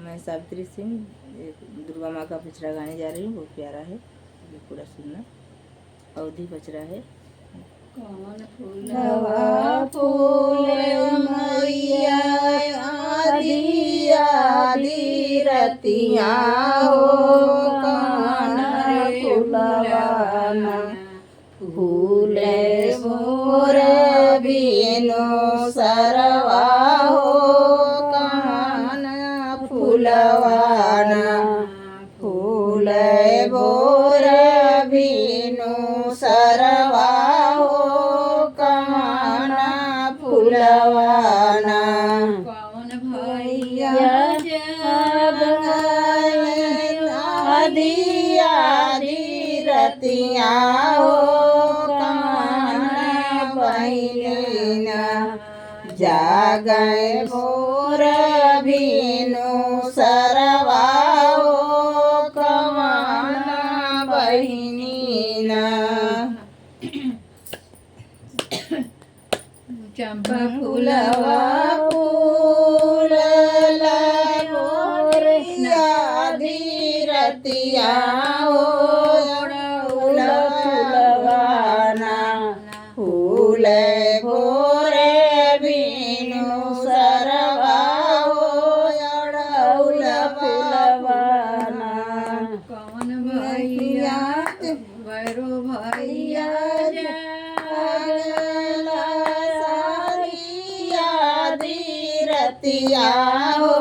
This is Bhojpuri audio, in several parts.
मैं सावित्री सिंह दुर्गा माँ का पचरा गाने जा रही हूँ। बहुत प्यारा है, ये पूरा सुनना। अवधि पचरा है। कौन फूलवा फूले मैया आदि आदि रतिया हो, कौन फूलवाना फूले मोर बीनो सरवा हो, कौन फूलवाना फूले मोर बीनो सरवा हो, कौन फूलवाना कौन भैया आदि आदि रतिया हो, कौन बहिना जागए मोर बीनु सरवा हो, कौन बहिनीना चंपा फूलवा फूल आदि रतिया हो, फूलवाना फूले भोरे बीनु सरवा हो, फूलवाना कौन भैया भैरो भैया रतिया हो,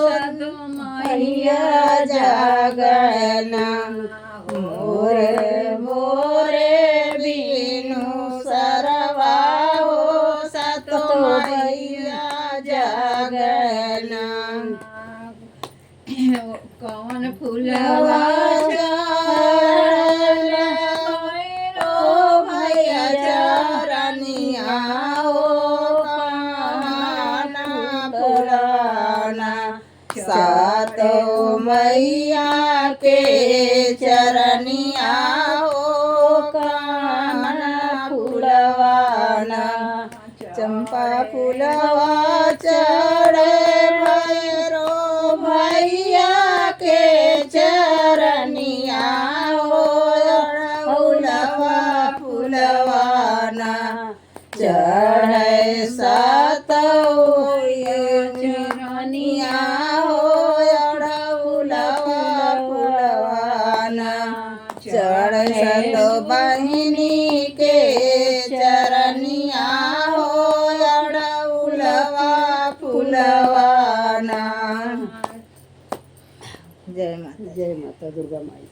सदो मैया जागना मोर मोरे बीनु सरवा हो, सतो मैया जागना कौन फूलवा भैया चरनिया हो, सातो मैया के चरनिया हो, कौन फूलवाना चंपा फूलवा चढ़े भैरो भैया के चरनिया हो, फूलवाना चढ़े सातो चरनिया हो, फूलवाना चढ़ सतो बहिनी के चरनिया हो, फूलवाना। जय माता दुर्गा माई।